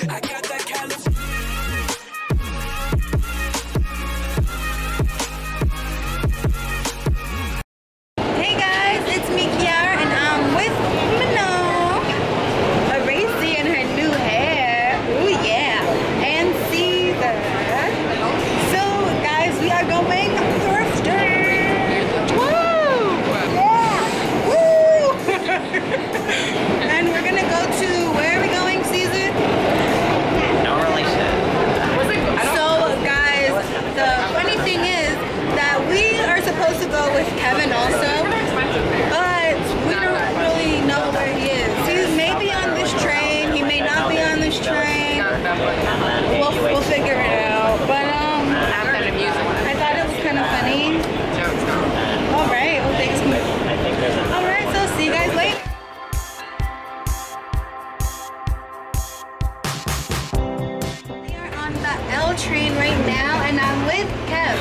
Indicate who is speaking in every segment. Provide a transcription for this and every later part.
Speaker 1: I got that California.
Speaker 2: Hey guys, it's me, Kiara, and I'm with Mano, Racy and her new hair. Ooh yeah, and Caesar. So guys, we are going thrifting. Woo! Yeah! Woo! And we're gonna go to, where are we going, Caesar?
Speaker 3: Don't really sure.
Speaker 2: So guys, the funny thing is that we are supposed to go with Kevin also, but we don't really know where he is. He may be on this train, he may not be on this train. We'll figure it out. But I thought it was kind of funny. Alright, well thanks. Alright, so see you guys later. We are on the L train right now, and I'm with Kev.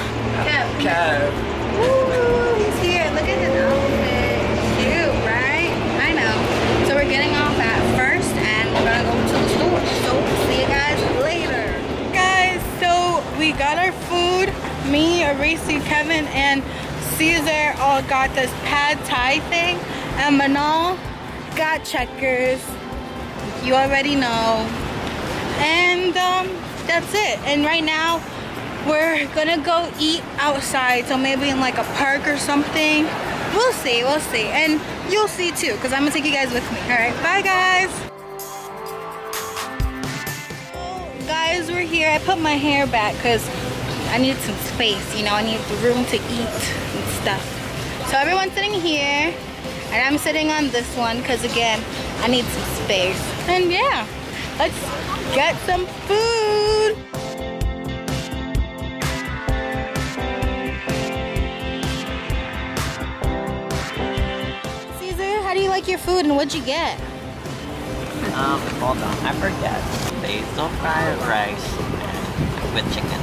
Speaker 2: Kev. Woo, he's here. Look at his outfit. Cute, right? I know. So we're getting off at First, and we're gonna go to the store. So see you guys later. Guys, so we got our food. Me, Racy, Kevin, and Caesar all got this pad thai thing, and Manal got checkers. You already know. And that's it. And right now we're gonna go eat outside, so maybe in like a park or something. We'll see, and you'll see too, because I'm gonna take you guys with me. All right, bye guys. So, guys, we're here. I put my hair back because I need some space, you know, I need the room to eat and stuff. So everyone's sitting here, and I'm sitting on this one because again, I need some space. And yeah, let's get some food. Caesar, how do you like your food and what'd you get?
Speaker 3: Hold on, I forget. Basil fried rice with chicken.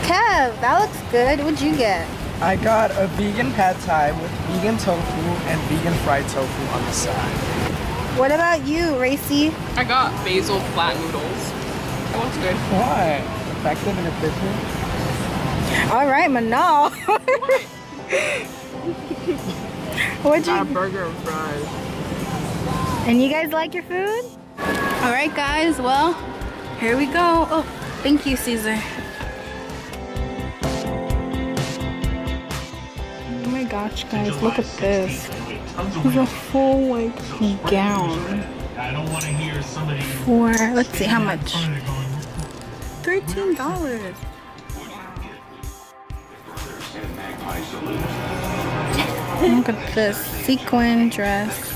Speaker 2: Kev, that looks good. What'd you get?
Speaker 4: I got a vegan pad thai with vegan tofu and vegan fried tofu on the side.
Speaker 2: What about you, Racy?
Speaker 5: I got basil flat noodles. That looks good.
Speaker 4: Why? Effective and efficient?
Speaker 2: All right, Manal. What'd you?
Speaker 5: A burger and fries.
Speaker 2: And you guys like your food? All right, guys. Well, here we go. Oh, thank you, Caesar. Oh my gosh, guys, look at this. It's a full like gown for, let's see how much. $13. Look at this sequin dress.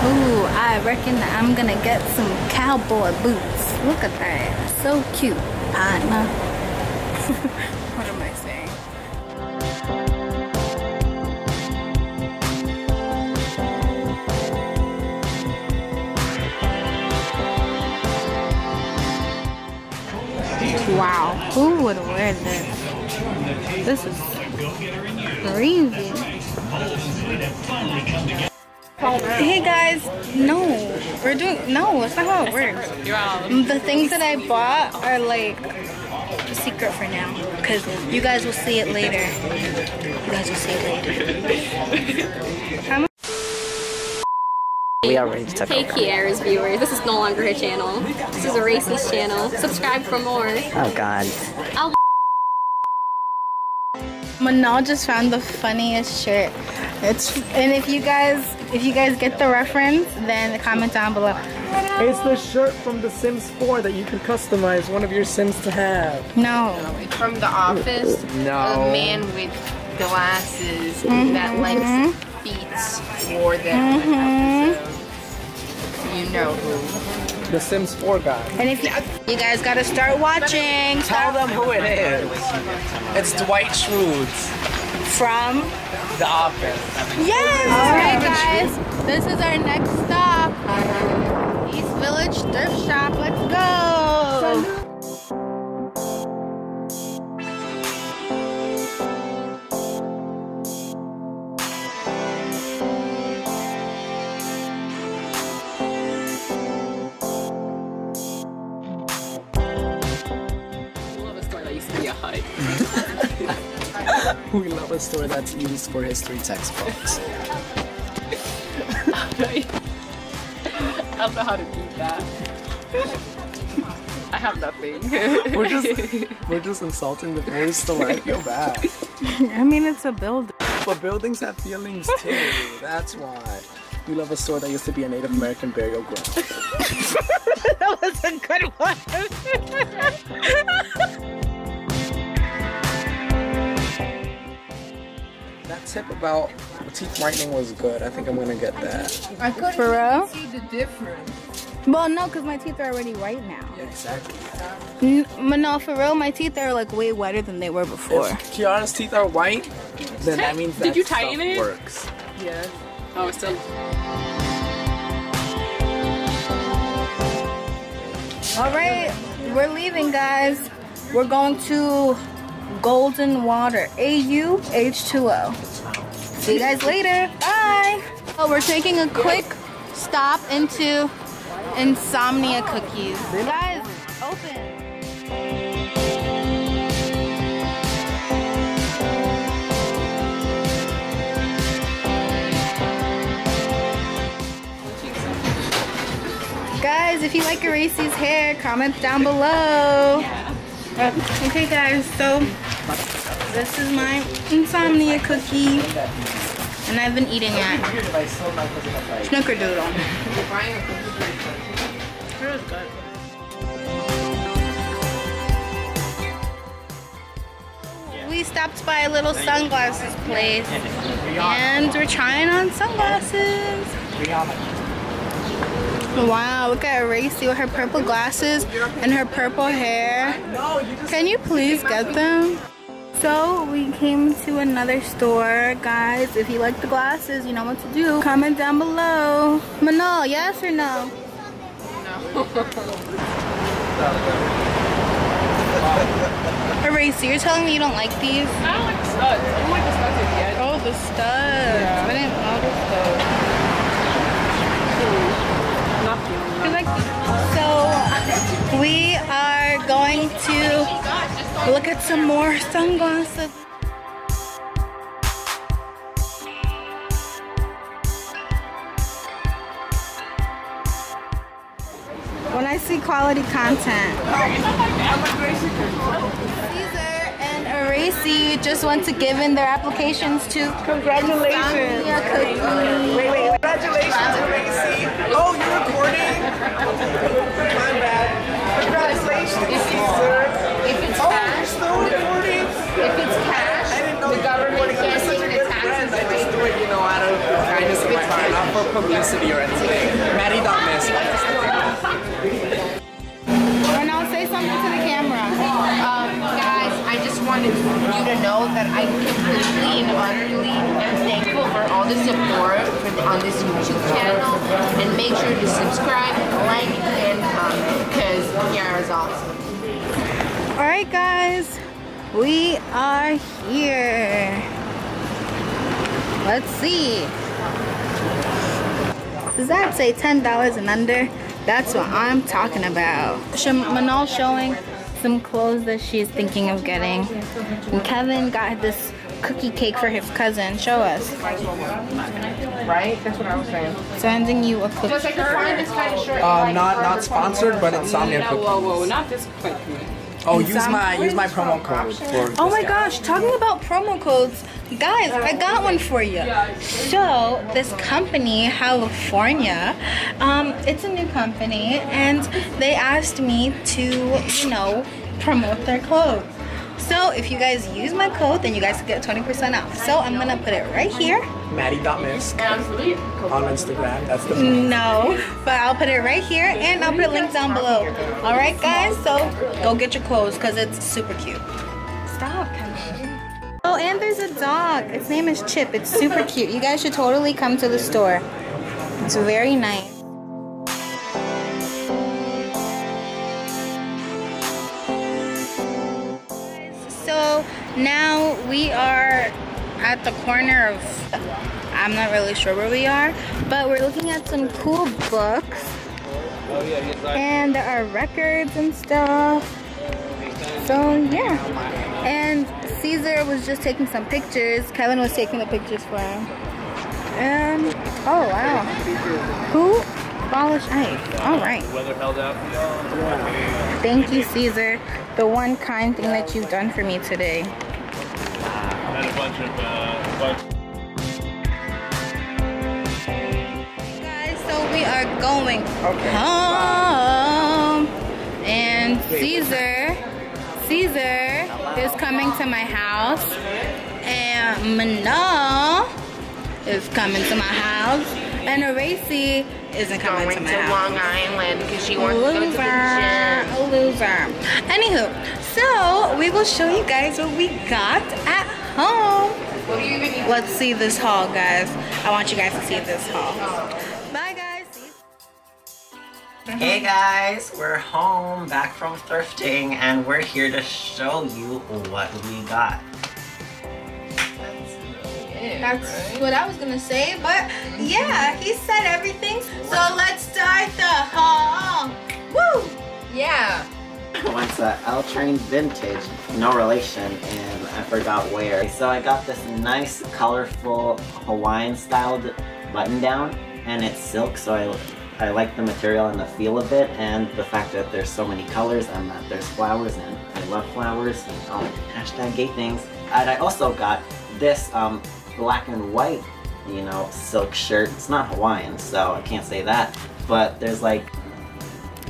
Speaker 2: Ooh, I reckon I'm gonna get some cowboy boots. Look at that, so cute. Partner. What am I saying? Wow, who would wear this? This is crazy. Hey guys, no, that's not how it works. The things that I bought are like a secret for now, because you guys will see it later.
Speaker 3: We already took
Speaker 6: Hey
Speaker 3: over.
Speaker 6: Kiara's viewers, this is no longer her channel. This is Racy's channel. Subscribe for more.
Speaker 3: Oh God.
Speaker 2: Manal just found the funniest shirt. And if you guys get the reference, then comment down below.
Speaker 4: It's the shirt from The Sims 4 that you can customize one of your Sims to have.
Speaker 2: No.
Speaker 5: From The Office,
Speaker 4: No.
Speaker 5: a man with glasses that likes beats wore them. You know who.
Speaker 4: The Sims 4 guy.
Speaker 2: And if you guys gotta start watching.
Speaker 4: Tell them who it is. It's Dwight Schrute
Speaker 2: From
Speaker 4: The Office.
Speaker 2: Yes! Alright guys, this is our next stop. East Village Thrift Shop. Let's go!
Speaker 4: We love a store that's used for history textbooks.
Speaker 5: I don't know how to beat that. I have nothing.
Speaker 4: We're just insulting the very store. I feel bad.
Speaker 2: I mean, it's a building.
Speaker 4: But buildings have feelings too. That's why. We love a store that used to be a Native American burial ground.
Speaker 2: That was a good one.
Speaker 4: That tip about teeth whitening was good. I think I'm gonna get that.
Speaker 5: I couldn't
Speaker 2: For real?
Speaker 5: see the difference.
Speaker 2: Well, no, because my teeth are already white now.
Speaker 4: Yeah, exactly.
Speaker 2: No, for real, my teeth are like way whiter than they were before.
Speaker 4: If Kiara's teeth are white, then that means that
Speaker 5: Did you
Speaker 4: stuff
Speaker 5: tighten it?
Speaker 4: works.
Speaker 5: Yeah. Oh, it's still.
Speaker 2: All right, we're leaving, guys. We're going to Golden Water, AuH2O. See you guys later. Bye. Oh, we're taking a quick stop into Insomnia Cookies. Guys, open. Guys, if you like Erase's hair, comment down below. Okay guys, so this is my Insomnia cookie, and I've been eating it. Snickerdoodle. It was good. We stopped by a little sunglasses place, and we're trying on sunglasses. Wow, look at Erasy with her purple glasses and her purple hair. Can you please get them? So we came to another store, guys. If you like the glasses, you know what to do. Comment down below. Manal, yes or no?
Speaker 5: No.
Speaker 2: Erasy, you're telling me you don't like these?
Speaker 5: I don't like the studs. I don't like the studs at the end.
Speaker 2: Oh, the studs.
Speaker 5: Yeah.
Speaker 2: I didn't notice those. So we are going to look at some more sunglasses. When I see quality content. Caesar and Erasy just went to give in their applications to
Speaker 4: Congratulations! Wait, congratulations, Erazy! Oh, you're recording? My bad. Congratulations, Caesar!
Speaker 5: If it's
Speaker 4: Oh,
Speaker 5: cash,
Speaker 4: you're still recording?
Speaker 5: if it's cash,
Speaker 4: I didn't know
Speaker 5: the government
Speaker 4: you're
Speaker 5: can't
Speaker 4: such a
Speaker 5: take the
Speaker 4: good friend.
Speaker 5: taxes
Speaker 4: I just do it, you know, out of the kindness of my heart, not for publicity or anything. Maddie.miss.
Speaker 2: And I'll say something to the camera.
Speaker 5: Guys, I just wanted you to know that I completely and utterly am thankful for all the support on this YouTube channel. And make sure to subscribe, like, and comment, because Kiara's awesome.
Speaker 2: Alright guys, we are here. Let's see. Does that say $10 and under? That's what I'm talking about. Manal's showing some clothes that she's thinking of getting. And Kevin got this cookie cake for his cousin. Show us.
Speaker 5: Right? That's what I was saying.
Speaker 2: Sending you a cookie.
Speaker 5: Just I can find this kind of shirt.
Speaker 4: Not sponsored, but Insomnia cookies.
Speaker 5: Whoa, not this cookie.
Speaker 4: Oh, use my promo code for.
Speaker 2: Oh my gosh, talking about promo codes, guys, I got one for you. So this company, California, it's a new company, and they asked me to, you know, promote their clothes. So if you guys use my code, then you guys get 20% off. So I'm gonna put it right here.
Speaker 4: Maddie.miss on Instagram. That's the
Speaker 2: No, but I'll put it right here, and I'll put a link down below. All right, guys, so go get your clothes because it's super cute. Stop. Oh, and there's a dog. Its name is Chip. It's super cute. You guys should totally come to the store. It's very nice. So now we are at the corner of, I'm not really sure where we are, but we're looking at some cool books. And there are records and stuff. So yeah. And Caesar was just taking some pictures. Kevin was taking the pictures for him. And, oh wow. Who abolished ice? Alright.
Speaker 1: Weather held out for y'all.
Speaker 2: Thank you, Caesar. The one kind thing that you've done for me today.
Speaker 1: And a bunch of,
Speaker 2: Guys, so we are going home. And Caesar is coming to my house. And Mano is coming to my house. And Aracy isn't coming to my house.
Speaker 5: Long Island because she wants to go to the gym.
Speaker 2: A loser. Anywho, so we will show you guys what we got at home.
Speaker 5: What do you even need?
Speaker 2: Let's see this haul, guys. I want you guys to see this haul. Bye, guys.
Speaker 3: Hey guys, we're home, back from thrifting, and we're here to show you what we got.
Speaker 2: That's what I was gonna say, but yeah, he said everything. So let's start the haul. Woo!
Speaker 5: Yeah.
Speaker 3: Went to L Train Vintage, no relation, and I forgot where. So I got this nice, colorful Hawaiian styled button down, and it's silk, so I like the material and the feel of it, and the fact that there's so many colors and that there's flowers, and I love flowers, hashtag gay things. And I also got this black and white, you know, silk shirt. It's not Hawaiian, so I can't say that, but there's like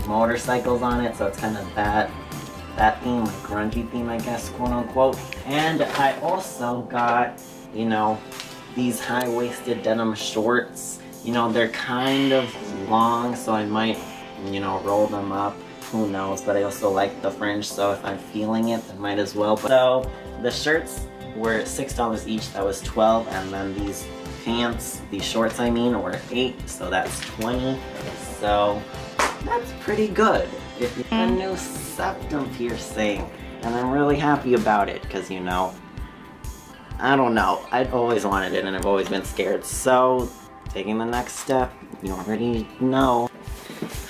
Speaker 3: motorcycles on it, so it's kind of that theme, like grungy theme, I guess, quote unquote. And I also got, you know, these high-waisted denim shorts. You know, they're kind of long, so I might, you know, roll them up. Who knows? But I also like the fringe, so if I'm feeling it, I might as well. So the shirts were $6 each. That was 12, and then these pants, these shorts, I mean, were 8, so that's 20. So that's pretty good. If you have a new septum piercing, and I'm really happy about it, because, you know, I don't know. I've always wanted it, and I've always been scared. So taking the next step, you already know.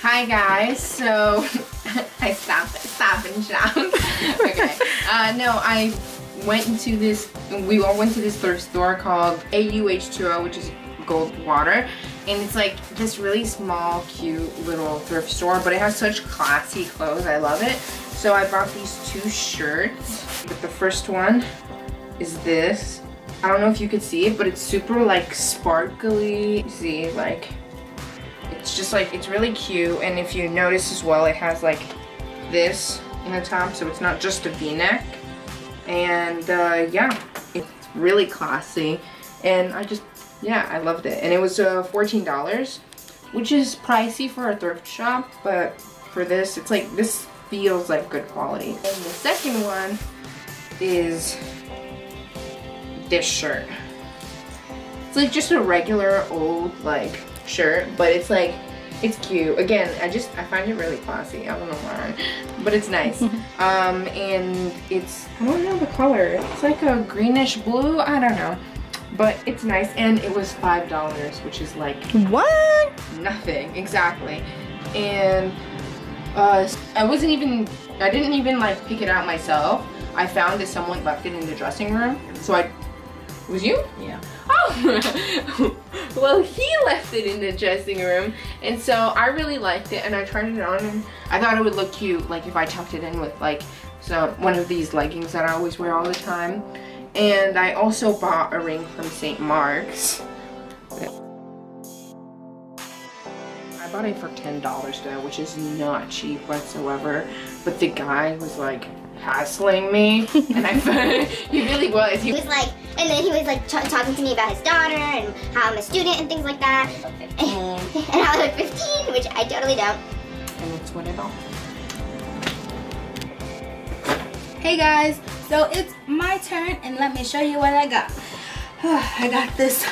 Speaker 5: Hi guys, so I stop and shop. Okay. No, I went into this, we all went to this thrift store called AuH2O, which is gold water, and it's like this really small, cute little thrift store, but it has such classy clothes. I love it. So I bought these 2 shirts. But the first one is this. I don't know if you could see it, but it's super like sparkly. See, like, it's just like, it's really cute. And if you notice as well, it has like this in the top, so it's not just a V-neck. And yeah, it's really classy. And yeah, I loved it. And it was $14, which is pricey for a thrift shop, but for this, it's like, this feels like good quality. And the second one is this shirt. It's like just a regular old like shirt, but it's like, it's cute. Again, I find it really classy. I don't know why, but it's nice. And it's, I don't know the color. It's like a greenish blue. I don't know, but it's nice. And it was $5, which is like
Speaker 2: What?
Speaker 5: nothing. Exactly. And I didn't even like pick it out myself. I found that someone left it in the dressing room, so was you?
Speaker 3: Yeah.
Speaker 5: Oh! Well, he left it in the dressing room, and so I really liked it, and I tried it on, and I thought it would look cute, like if I tucked it in with like one of these leggings that I always wear all the time. And I also bought a ring from St. Mark's. I bought it for $10 though, which is not cheap whatsoever, but the guy was like hassling me, and he really was. He was like,
Speaker 7: and then he was like talking to me about his daughter and how I'm a student and things like that. And I was like 15, which I totally don't.
Speaker 5: And that's what I bought.
Speaker 2: Hey guys, so it's my turn, and let me show you what I got. I got this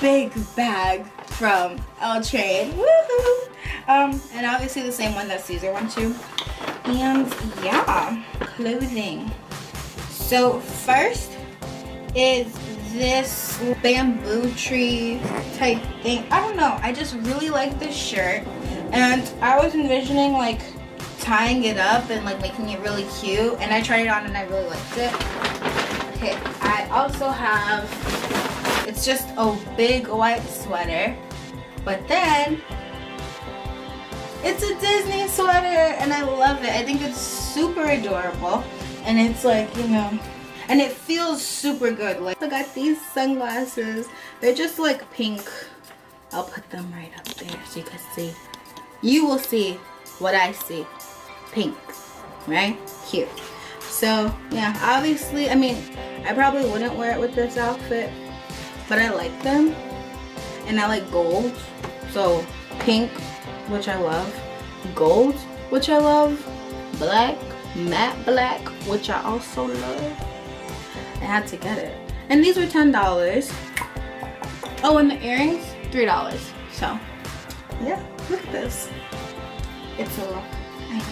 Speaker 2: big bag from L Train. Woohoo! And obviously the same one that Caesar went to. And yeah, clothing. So first is this bamboo tree type thing. I don't know, I just really like this shirt, and I was envisioning like tying it up and like making it really cute, and I tried it on and I really liked it. Okay, also have, it's just a big white sweater, but then it's a Disney sweater and I love it. I think it's super adorable and it's like, you know, and it feels super good. Like, I got these sunglasses. They're just like pink. I'll put them right up there so you can see. You will see what I see. Pink, right? Here. So yeah, obviously, I mean, I probably wouldn't wear it with this outfit, but I like them. And I like gold. So pink, which I love. Gold, which I love. Black, matte black, which I also love. I had to get it. And these were $10. Oh, and the earrings, $3. So, yeah, look at this. It's a look. I know.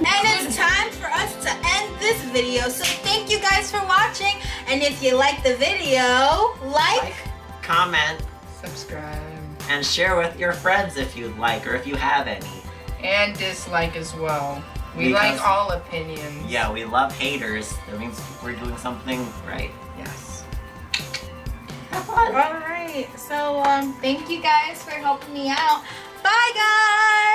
Speaker 2: And it's time for us to end this video. So thank you guys for watching. And if you like the video, like,
Speaker 3: comment,
Speaker 5: Subscribe.
Speaker 3: and share with your friends if you'd like or if you have any.
Speaker 5: And dislike as well. We
Speaker 3: Because-
Speaker 5: like all opinions.
Speaker 3: Yeah, we love haters. That means we're doing something right.
Speaker 5: Yes.
Speaker 3: Have fun.
Speaker 2: all right. So thank you guys for helping me out. Bye guys.